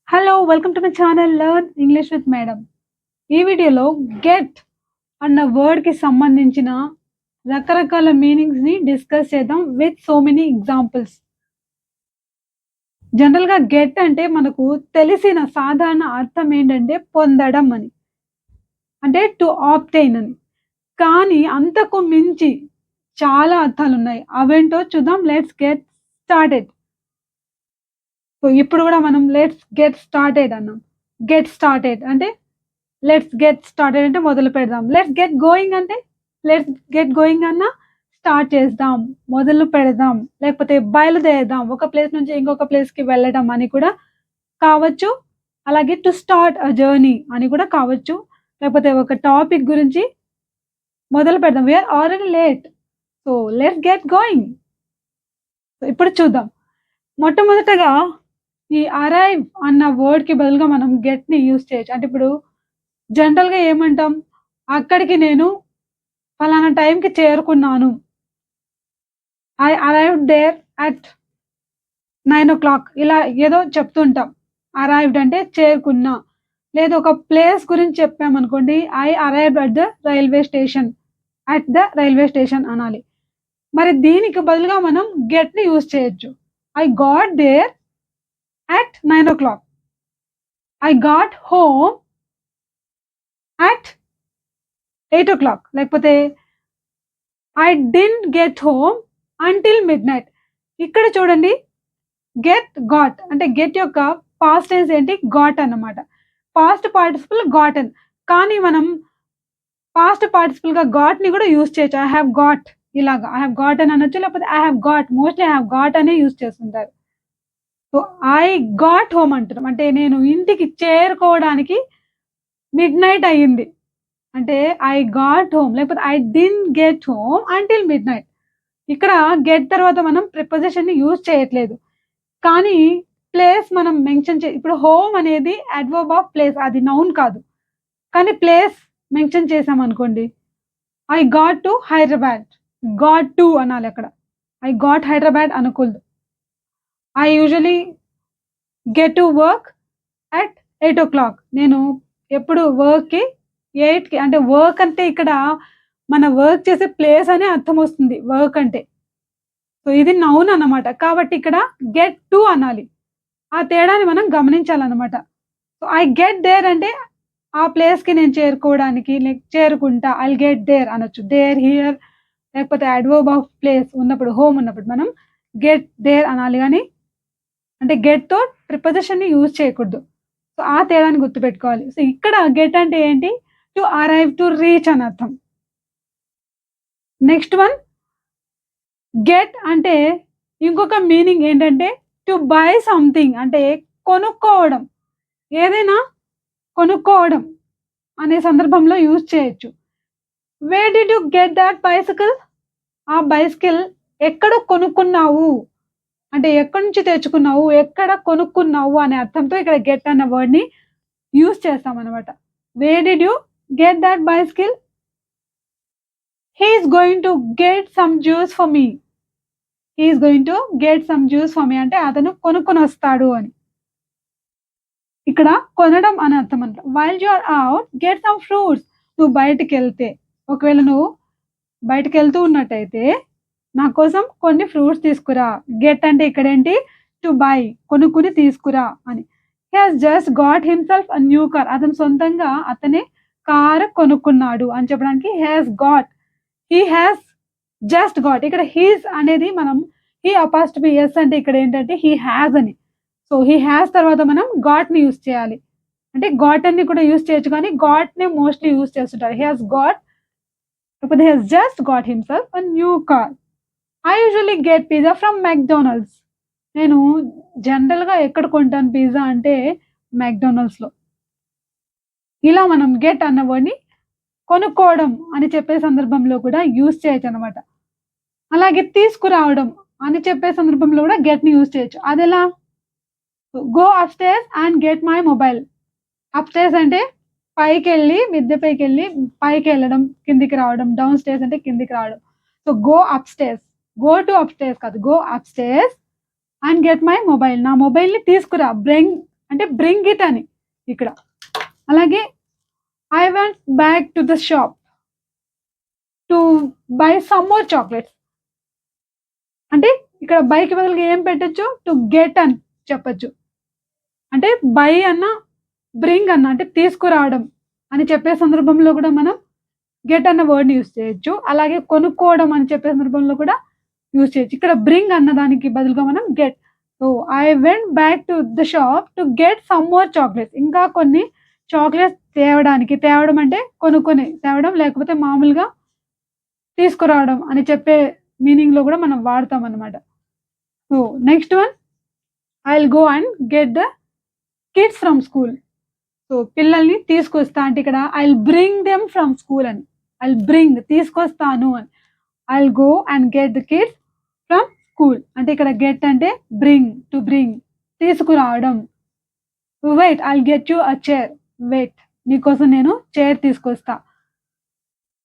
Hello! Welcome to my channel learn English with madam. ఈ వీడియోలో get అన్న వర్డ్‌కి సంబంధించిన రకరకాల మీనింగ్స్‌ని డిస్కస్ చేద్దాం విత్ సో మెనీ ఎగ్జాంపుల్స్. జనరల్‌గా గెట్ అంటే మనకు తెలిసిన సాధారణ అర్థం ఏంటంటే పొందడం అని. అంటే టు ఆబ్‌టైన్ అని. కానీ అంతకు మించి చాలా అర్థాలున్నాయి. అవేంటో చూద్దాం. Let's get started. సో, ఇప్పుడు గూడా మనం లెట్స్ గెట్ స్టార్టెడ్ అన్నాం. గెట్ స్టార్టెడ్ అంటే లెట్స్ గెట్ స్టార్టెడ్ అంటే మొదలు పెడదాం. లెట్స్ గెట్ గోయింగ్ అంటే లెట్స్ గెట్ గోయింగ్ అన్నా స్టార్ట్ చేద్దాం, మొదలు పెడదాం, లేకపోతే బయలుదేరదాం. ఒక ప్లేస్ నుంచి ఇంకొక ప్లేస్‌కి వెళ్ళడం అని కూడా కావచ్చు. అలాగే టు స్టార్ట్ ఎ జర్నీ అని కూడా కావచ్చు. లేకపోతే ఒక టాపిక్ గురించి మొదలు పెడదాం. We are already late. So, let's get going. ఇప్పుడు చూద్దాం. మొట్టమొదటగా ఈ అరైవ్ అన్న వర్డ్‌కి బదులుగా మనం గెట్‌ని యూజ్ చేయొచ్చు. అంటే ఇప్పుడు జనరల్‌గా ఏమంటాం? అక్కడికి నేను ఫలానా టైంకి చేరుకున్నాను. ఐ అరైవ్డ్ దేర్ అట్ 9:00 ఇలా ఏదో చెప్తుంటాం. అరైవ్డ్ అంటే చేరుకున్నా. లేదా ఒక ప్లేస్ గురించి చెప్పామనుకోండి. I arrived at the railway station. At the railway station అనాలి. మరి దీనికి బదులుగా మనం గెట్‌ని యూజ్ చేయొచ్చు. I got there at 9:00. I got home at 8:00 లేకపోతే I didn't get home until midnight. ఇక్కడ చూడండి గాట్ అంటే గెట్ యొక్క పాస్ట్ టెన్స్ ఏంటి? గాట్ అన్నమాట. Past participle gotten. కానీ మనం పాస్ట్ పార్టిసిపుల్‌గా గాట్‌ని కూడా యూజ్ చేయొచ్చు. ఐ హావ్ గాట్ ఇలాగా. ఐ హావ్ గాటెన్ అనొచ్చు. లేకపోతే I have got mostly I have got అనే యూజ్ చేస్తుంటారు. సో, ఐ గాట్ హోమ్ అంటున్నాం. అంటే నేను ఇంటికి చేరుకోవడానికి మిడ్‌నైట్ అయింది. అంటే ఐ గాట్ హోమ్ లేకపోతే I didn't get home until midnight. ఇక్కడ గెట్ తర్వాత మనం ప్రిపోజిషన్‌ని యూజ్ చేయట్లేదు. కానీ ప్లేస్ మనం మెన్షన్ ఇప్పుడు హోమ్ అనేది అడ్వర్బ్ ఆఫ్ ప్లేస్ అది నౌన్ కాదు. కానీ ప్లేస్ మెన్షన్ చేసామనుకోండి. I got to Hyderabad. Got to అనాలి అక్కడ. ఐ గాట్ హైదరాబాద్ అనకూడదు. I usually get to work at 8:00 నేను ఎప్పుడు వర్క్‌కి 8కి అంటే వర్క్ అంటే ఇక్కడ మన వర్క్ చేసే ప్లేస్ అనే అర్థం వస్తుంది వర్క్ అంటే. సో, ఇది నౌన్ అన్నమాట. కాబట్టి ఇక్కడ గెట్ టు అనాలి. ఆ తేడాని మనం గమనించాలన్నమాట. సో, ఐ గెట్ దేర్ అంటే ఆ ప్లేస్‌కి నేను చేరుకోవడానికి చేరుకుంటా. ఐల్ గెట్ దేర్ అనొచ్చు. దేర్, హియర్ లేకపోతే అడ్వర్బ్ ఆఫ్ ప్లేస్ ఉన్నప్పుడు హోమ్ ఉన్నప్పుడు మనం గెట్ దేర్ అనాలి గానీ, అంటే గెట్‌తో ప్రిపోజిషన్‌ని యూజ్ చేయకూడదు. సో, ఆ తేడాని గుర్తుపెట్టుకోవాలి. సో, ఇక్కడ గెట్ అంటే ఏంటి? టు అరైవ్, టు రీచ్ అని అర్థం. నెక్స్ట్ వన్ గెట్ అంటే ఇంకొక మీనింగ్ ఏంటంటే టు బై సంథింగ్ అంటే కొనుక్కోవడం. ఏదైనా కొనుక్కోవడం అనే సందర్భంలో యూజ్ చేయొచ్చు. Wear did you get that bicycle? ఆ బైసికల్ ఎక్కడ కొనుక్కున్నావు? అంటే ఎక్కడి నుంచి తెచ్చుకున్నావు? ఎక్కడ కొనుక్కున్నావు? అనే అర్థంతో ఇక్కడ గెట్ అన్న వర్డ్‌ని యూజ్ చేస్తామనమాట. Where did you get that bicycle? He is going to get some juice for me. He is going to get some juice for me అంటే అతను కొనుక్కొనొస్తాడు అని. ఇక్కడ కొనడం అని అర్థం అంట. While you are out get some fruits. నువ్వు బయటికెళ్తే ఒకవేళ నువ్వు బయటికెళ్తూ ఉన్నట్టయితే నా కోసం కొన్ని ఫ్రూట్స్ తీసుకురా. గెట్ అంటే ఇక్కడేంటి? టు బై కొనుక్కొని తీసుకురా అని. He has just got himself a new car. అతను సొంతంగా అతనే కార్ కొనుక్కున్నాడు అని చెప్పడానికి హి హాస్ జస్ట్ గాట్ ఇక్కడ హిస్ అనేది మనం హి అపాస్ట్రఫీ ఎస్ అంటే ఇక్కడ ఏంటంటే హి హాస్ అని. సో, హి హాస్ తర్వాత మనం గాట్‌ని యూజ్ చేయాలి. అంటే గాటెన్‌ని కూడా యూజ్ చేయొచ్చు కానీ గాట్‌నే మోస్ట్‌లీ యూజ్ చేస్తుంటారు. హి హాస్ గాట్ లేకపోతే he has just got himself a new car. I usually get pizza from McDonald's. నేను జనరల్‌గా ఎక్కడ కొంటాను పిజ్జా అంటే మెక్‌డొనాల్డ్స్‌లో. ఇలా మనం గెట్ అన్న వర్డ్‌ని కొనుక్కోవడం అని చెప్పే సందర్భంలో కూడా యూజ్ చేయొచ్చనమాట. అలాగే తీసుకురావడం అని చెప్పే సందర్భంలో కూడా గెట్‌ని యూజ్ చేయొచ్చు. అదెలా? Go upstairs and get my mobile. Upstairs అంటే పైకెళ్ళి మిద్దె పైకెళ్ళి పైకెళ్ళడం, కిందికి రావడం. డౌన్ స్టైర్స్ అంటే కిందికి రావడం. So, go upstairs. Go to upstairs కాదు. Go upstairs and get my mobile. నా మొబైల్‌ని తీసుకురా. బ్రింగ్ అంటే బ్రింగ్ ఇట్ అని ఇక్కడ. అలాగే I went back to the shop to buy some more chocolates. అంటే ఇక్కడ బైకి బదులుగా ఏం పెట్టొచ్చు, టు గెట్ అని చెప్పొచ్చు. అంటే బై అన్న, బ్రింగ్ అన్న అంటే తీసుకురావడం అని చెప్పే సందర్భంలో కూడా మనం గెట్ అన్న వర్డ్ని యూజ్ చేయొచ్చు. అలాగే కొనుక్కోవడం అని చెప్పే సందర్భంలో కూడా యూజ్ చేయొచ్చు. ఇక్కడ బ్రింగ్ అన్న దానికి బదులుగా మనం get. So I went back to the shop to get some more chocolates. ఇంకా కొన్ని చాక్లెట్స్ తేవడానికి, తేవడం అంటే కొనుక్కొని తేవడం, లేకపోతే మామూలుగా తీసుకురావడం అని చెప్పే మీనింగ్లో కూడా మనం వాడతాం అనమాట. So next one, I will go and get the kids from school. So పిల్లల్ని తీసుకొస్తా అంటే ఇక్కడ I will bring them from school అని. ఐ విల్ బ్రింగ్ తీసుకొస్తాను అని. I will go and get the kids from school అంటే ఇక్కడ get అంటే బ్రింగ్, టు బ్రింగ్ తీసుకురావడం. Wait, I will get you a chair. Wait, నీకోసం నేను చైర్ తీసుకొస్తా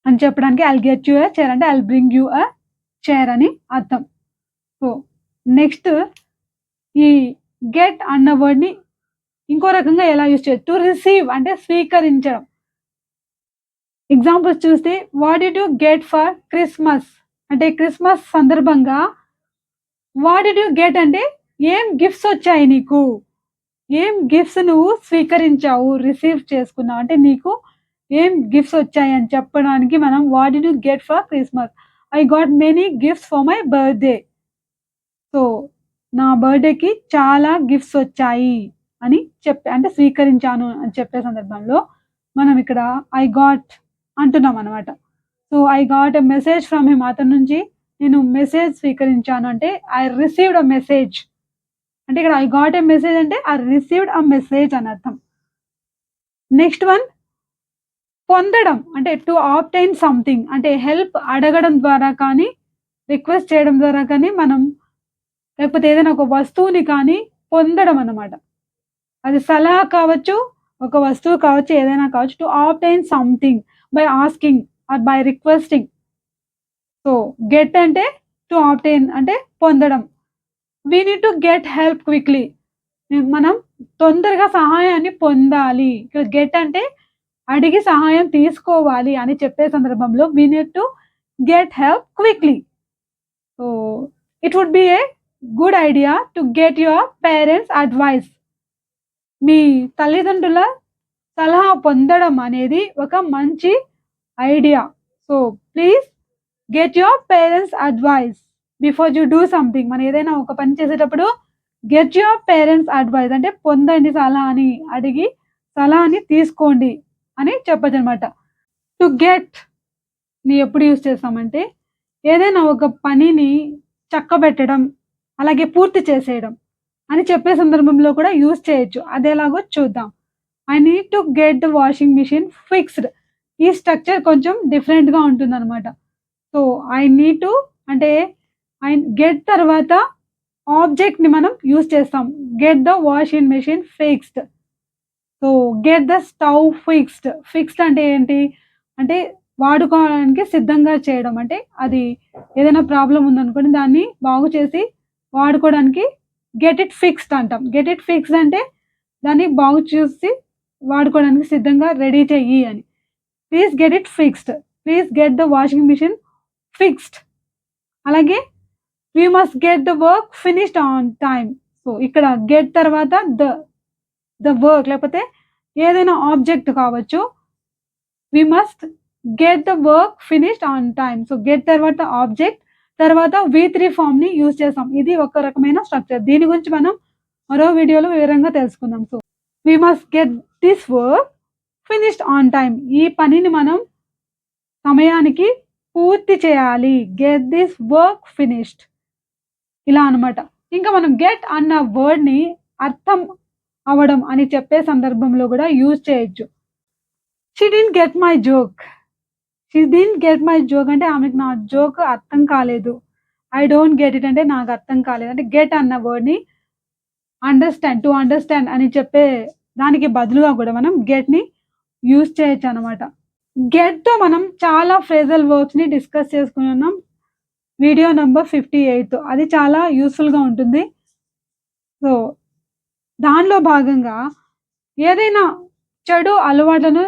అని చెప్పడానికి I will get you a chair అంటే I will bring you a chair అని అర్థం. సో నెక్స్ట్, ఈ గెట్ అన్న వర్డ్ని ఇంకో రకంగా ఎలా యూజ్ చేయొచ్చు, టు రిసీవ్ అంటే స్వీకరించడం. ఎగ్జాంపుల్స్ చూస్తే, what did you get for Christmas అంటే క్రిస్మస్ సందర్భంగా వాట్ డిడ్ యూ గెట్ అంటే ఏం గిఫ్ట్స్ వచ్చాయి నీకు, ఏం గిఫ్ట్స్ నువ్వు స్వీకరించావు, రిసీవ్ చేసుకున్నావు అంటే నీకు ఏం గిఫ్ట్స్ వచ్చాయి అని చెప్పడానికి మనం what did you get for Christmas, I got many gifts for my birthday. So నా బర్త్డేకి చాలా గిఫ్ట్స్ వచ్చాయి అని అంటే స్వీకరించాను అని చెప్పే సందర్భంలో మనం ఇక్కడ ఐ గాట్ అంటున్నాం అనమాట. So I got a message from him, అతని నుంచి నేను మెసేజ్ స్వీకరించాను అంటే ఐ రిసీవ్డ్ అ మెసేజ్. అంటే ఇక్కడ ఐ గాట్ ఎ మెసేజ్ అంటే ఐ రిసీవ్డ్ అ మెసేజ్ అని అర్థం. నెక్స్ట్ వన్, పొందడం అంటే టు ఆబ్టైన్ సంథింగ్ అంటే హెల్ప్ అడగడం ద్వారా కానీ, రిక్వెస్ట్ చేయడం ద్వారా కానీ మనం, లేకపోతే ఏదైనా ఒక వస్తువుని కానీ పొందడం అన్నమాట. అది సలహా కావచ్చు, ఒక వస్తువు కావచ్చు, ఏదైనా కావచ్చు. To obtain something by asking or by requesting. So get అంటే టు ఆబ్టైన్ అంటే పొందడం. We need to get help quickly, మనం తొందరగా సహాయాన్ని పొందాలి. ఇక్కడ గెట్ అంటే అడిగి సహాయం తీసుకోవాలి అని చెప్పే సందర్భంలో we need to get help quickly. So it would be a good idea to get your parents advice. మీ తల్లిదండ్రుల సలహా పొందడం అనేది ఒక మంచి idea. So please get your parents advice before you do something. మనం ఏదైనా ఒక పని చేసేటప్పుడు గెట్ యువర్ పేరెంట్స్ అడ్వైస్ అంటే పొందండి సలహా అని, అడిగి సలహాని తీసుకోండి అని చెప్పచ్చు అనమాట. టు గెట్ ని ఎప్పుడు యూజ్ చేస్తామంటే ఏదైనా ఒక పనిని చక్కబెట్టడం, అలాగే పూర్తి చేసేయడం అని చెప్పే సందర్భంలో కూడా యూజ్ చేయొచ్చు. అది ఎలాగో చూద్దాం. I need to get the washing machine fixed. ఈ స్ట్రక్చర్ కొంచెం డిఫరెంట్గా ఉంటుంది అనమాట. సో ఐ నీడ్ టు అంటే ఐ గెట్ తర్వాత ఆబ్జెక్ట్ని మనం యూజ్ చేస్తాం. Get the washing machine fixed. So get the stove fixed. Fixed అంటే ఏంటి అంటే వాడుకోవడానికి సిద్ధంగా చేయడం. అంటే అది ఏదైనా ప్రాబ్లం ఉందనుకోండి, దాన్ని బాగు చేసి వాడుకోవడానికి గెట్ ఇట్ ఫిక్స్డ్ అంటాం. గెట్ ఇట్ ఫిక్స్డ్ అంటే దాన్ని బాగు చూసి వాడుకోవడానికి సిద్ధంగా రెడీ చెయ్యి అని. Please get it fixed, please get the washing machine fixed. అలాగే we must get the work finished on time. So ఇక్కడ గెట్ తర్వాత ద వర్క్ లేకపోతే ఏదైనా ఆబ్జెక్ట్ కావచ్చు. We must get the work finished on time. So get తర్వాత object, తర్వాత V3 ఫామ్ని use చేస్తాం. ఇది ఒక రకమైన స్ట్రక్చర్. దీని గురించి మనం మరో వీడియోలో వివరంగా తెలుసుకుందాం. So we must get this work finished on time. ఈ పనిని మనం సమయానికి పూర్తి చేయాలి. గెట్ దిస్ వర్క్ ఫినిష్డ్ ఇలా అనమాట. ఇంకా మనం గెట్ అన్న వర్డ్ని అర్థం అవ్వడం అని చెప్పే సందర్భంలో కూడా యూజ్ చేయొచ్చు. She didn't get my joke. She didn't get my joke అంటే ఆమెకు నా జోక్ అర్థం కాలేదు. ఐ డోంట్ గెట్ ఇట్ అంటే నాకు అర్థం కాలేదు. అంటే గెట్ అన్న వర్డ్ని అండర్స్టాండ్, టు అండర్స్టాండ్ అని చెప్పే దానికి బదులుగా కూడా మనం గెట్ని యూజ్ చేయొచ్చు అనమాట. గెట్తో మనం చాలా ఫ్రేజల్ వర్బ్స్ని డిస్కస్ చేసుకున్నాం వీడియో నెంబర్ 58. అది చాలా యూస్ఫుల్గా ఉంటుంది. సో దానిలో భాగంగా ఏదైనా చెడు అలవాట్లను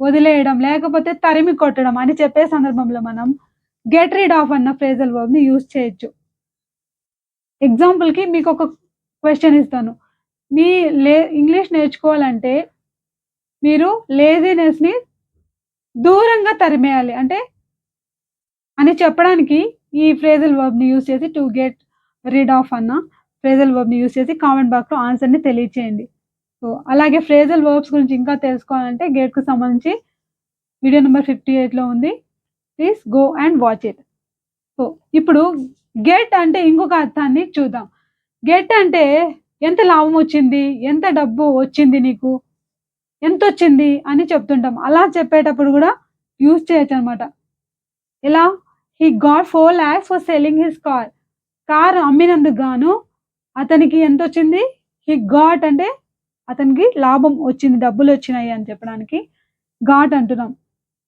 వదిలేయడం, లేకపోతే తరిమి కొట్టడం అని చెప్పే సందర్భంలో మనం గెట్ రిడ్ ఆఫ్ అన్న ఫ్రేజల్ వర్బ్‌ని యూజ్ చేయొచ్చు. ఎగ్జాంపుల్‌కి మీకొక క్వెషన్ ఇస్తాను. మీ ఇంగ్లీష్ నేర్చుకోవాలంటే మీరు లేజీనెస్‌ని దూరంగా తరిమేయాలి. అని చెప్పడానికి ఈ ఫ్రేజల్ వర్బ్‌ని యూజ్ చేసి టు గెట్ రిడ్ ఆఫ్ అన్న ఫ్రేజల్ వర్బ్‌ని యూజ్ చేసి కామెంట్ బాక్స్‌లో ఆన్సర్‌ని తెలియచేయండి. సో, అలాగే ఫ్రేజల్ వర్బ్స్ గురించి ఇంకా తెలుసుకోవాలంటే గెట్‌కు సంబంధించి వీడియో నంబర్ 58లో ఉంది. Please go and watch it. So, ఇప్పుడు గెట్ అంటే ఇంకొక అర్థాన్ని చూద్దాం. గెట్ అంటే ఎంత లాభం వచ్చింది? ఎంత డబ్బు వచ్చింది నీకు? ఎంతొచ్చింది? అని చెప్తుంటాం. అలా చెప్పేటప్పుడు గూడా యూజ్ చేయొచ్చనమాట. ఎలా? He got 4 lakhs for selling his car. Car అమ్మినందుకు గాను అతనికి ఎంతొచ్చింది? హి గాట్ అంటే అతనికి లాభం వచ్చింది, డబ్బులొచ్చినాయి అని చెప్పడానికి గాట్ అంటున్నాం.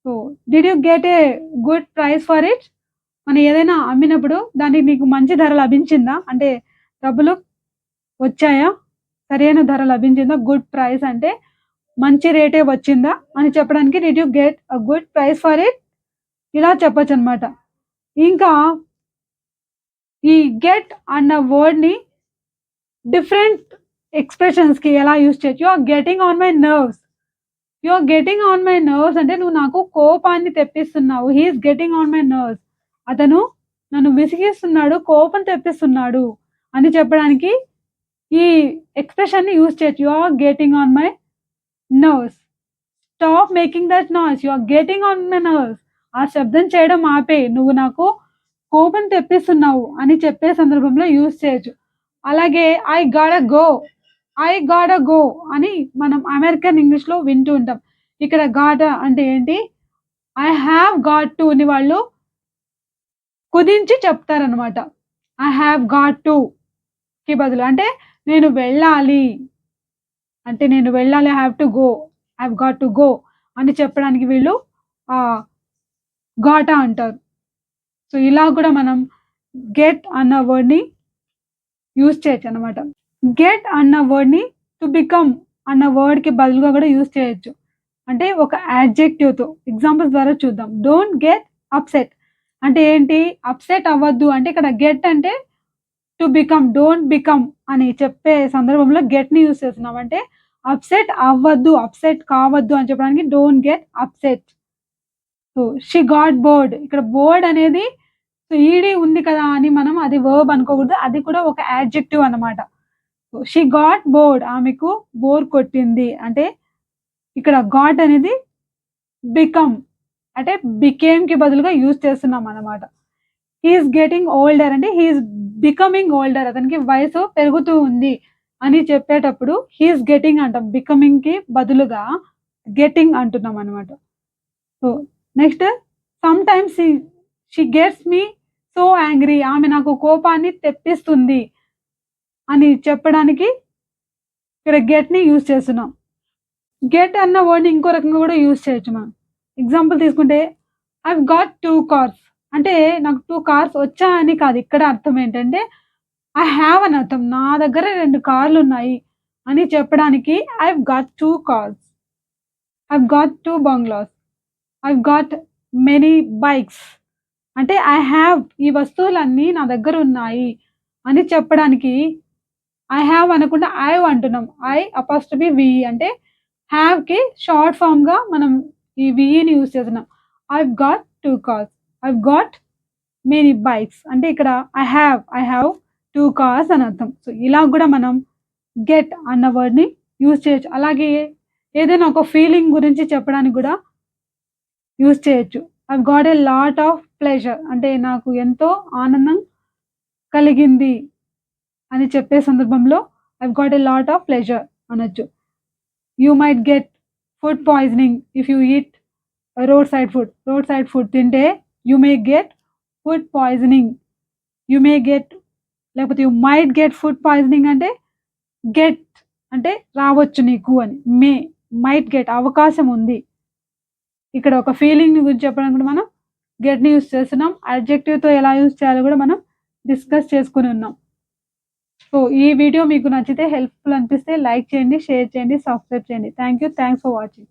So, did you get a good price for it? మనం ఏదైనా అమ్మినప్పుడు దానికి నీకు మంచి ధర లభించిందా? అంటే డబ్బులు వచ్చాయా? సరైన ధర లభించిందా? గుడ్ ప్రైస్ అంటే మంచి రేటే వచ్చిందా? అని చెప్పడానికి did you get a good price for it? ఇలా చెప్పొచ్చనమాట. ఇంకా ఈ గెట్ అన్న వర్డ్‌ని డిఫరెంట్ ఎక్స్‌ప్రెషన్స్‌కి ఎలా యూజ్ చేయొచ్చు. You are getting on my nerves అంటే నువ్వు నాకు కోపాన్ని తెప్పిస్తున్నావు. He is getting on my nerves. అతను నన్ను విసిగిస్తున్నాడు, కోపం తెప్పిస్తున్నాడు అని చెప్పడానికి ఈ ఎక్స్‌ప్రెషన్‌ని యూజ్ చేయొచ్చు. You are getting on my nerves. Stop making that noise. You are getting on my nerves. ఆ శబ్దం చేయడం ఆపేయి. నువ్వు నాకు కోపం తెప్పిస్తున్నావు అని చెప్పే సందర్భంలో యూజ్ చేయొచ్చు. అలాగే ఐ గాట గో అని మనం అమెరికన్ ఇంగ్లీష్‌లో వింటూ ఉంటాం. ఇక్కడ గాట అంటే ఏంటి? ఐ హావ్ గాట్ టు అని వాళ్ళు కుదించి చెప్తారనమాట. ఐ హావ్ గాట్ టుకి బదులు అంటే నేను వెళ్ళాలి. I have to go. I have got to go అని చెప్పడానికి వీళ్ళు గాట అంటారు. సో, ఇలా కూడా మనం గెట్ అన్న వర్డ్‌ని యూజ్ చేయొచ్చనమాట. గెట్ అన్న వర్డ్‌ని టు బికమ్ అన్న వర్డ్‌కి బదులుగా కూడా యూజ్ చేయొచ్చు. అంటే ఒక యాడ్జెక్టివ్‌తో ఎగ్జాంపుల్స్ ద్వారా చూద్దాం. డోంట్ గెట్ అప్‌సెట్ అంటే ఏంటి? అప్‌సెట్ అవ్వద్దు అంటే ఇక్కడ గెట్ అంటే టు బికమ్, డోంట్ బికమ్ అని చెప్పే సందర్భంలో గెట్‌ని యూజ్ చేస్తున్నాం. అంటే అప్‌సెట్ అవ్వద్దు, అప్‌సెట్ కావద్దు అని చెప్పడానికి don't get upset. So, she got bored ఇక్కడ బోర్డ్ అనేది సో, ఈడీ ఉంది కదా అని మనం అది వర్బ్ అనుకోకూడదు. అది కూడా ఒక యాడ్జెక్టివ్ అన్నమాట. సో, షీ గాట్ బోర్డ్ ఆమెకు బోర్ కొట్టింది. అంటే ఇక్కడ గాట్ అనేది బికమ్ అంటే బికేమ్‌కి బదులుగా యూజ్ చేస్తున్నాం అన్నమాట. హి ఈస్ గెట్టింగ్ ఓల్డర్ అంటే హి ఈస్ బికమింగ్ ఓల్డర్ అతనికి వయసు పెరుగుతూ ఉంది అని చెప్పేటప్పుడు హి ఈస్ గెట్టింగ్ అంటాం. బికమింగ్‌కి బదులుగా గెట్టింగ్ అంటున్నాం అన్నమాట. So, next sometimes she gets me so angry ఆమె నాకు కోపాన్ని తెప్పిస్తుంది అని చెప్పడానికి ఇక్కడ గెట్‌ని యూజ్ చేస్తున్నాం. గెట్ అన్న వర్డ్‌ని ఇంకో రకంగా కూడా యూజ్ చేయొచ్చు మనం. ఎగ్జాంపుల్ తీసుకుంటే ఐ హావ్ గాట్ 2 కార్స్ అంటే నాకు 2 కార్స్ వచ్చాయని కాదు. ఇక్కడ అర్థం ఏంటంటే ఐ హావ్ అని అర్థం. నా దగ్గర 2 కార్లున్నాయి అని చెప్పడానికి I have got 2 cars. I have got 2 bungalows. I have got many bikes. అంటే ఐ హావ్ ఈ వస్తువులన్నీ నా దగ్గర ఉన్నాయి అని చెప్పడానికి ఐ హావ్ అనకుండా ఐవ్ అంటున్నాం. ఐ అపాస్ట్రఫీ వి అంటే హావ్‌కి షార్ట్ ఫార్మ్‌గా మనం ఈ విని యూజ్ చేస్తున్నాం. I've got 2 cars. I've got many bikes అంటే ఇక్కడ ఐ హావ్ 2 కార్స్ అని అర్థం. సో, ఇలా కూడా మనం గెట్ అన్న వర్డ్‌ని యూజ్ చేయొచ్చు. అలాగే ఏదైనా ఒక ఫీలింగ్ గురించి చెప్పడానికి కూడా యూజ్ చేయొచ్చు. I've got a lot of pleasure అంటే నాకు ఎంతో ఆనందం కలిగింది అని చెప్పే సందర్భంలో I've got a lot of pleasure అనొచ్చు. You might get food poisoning if you eat road side food తింటే you may get food poisoning. You may get లేకపోతే you might get food poisoning అంటే గెట్ అంటే రావచ్చు నీకు అని. Might get అవకాశం ఉంది. ఇక్కడ ఒక ఫీలింగ్ గురించి చెప్పడానికి కూడా మనం గెట్‌ని యూజ్ చేస్తున్నాం. అడ్జెక్టివ్‌తో ఎలా యూజ్ చేయాలో కూడా మనం డిస్కస్ చేసుకొని ఉన్నాం. సో, ఈ వీడియో మీకు నచ్చితే హెల్ప్‌ఫుల్ అనిపిస్తే లైక్ చేయండి, షేర్ చేయండి, సబ్స్క్రైబ్ చేయండి. Thank you. Thanks for watching.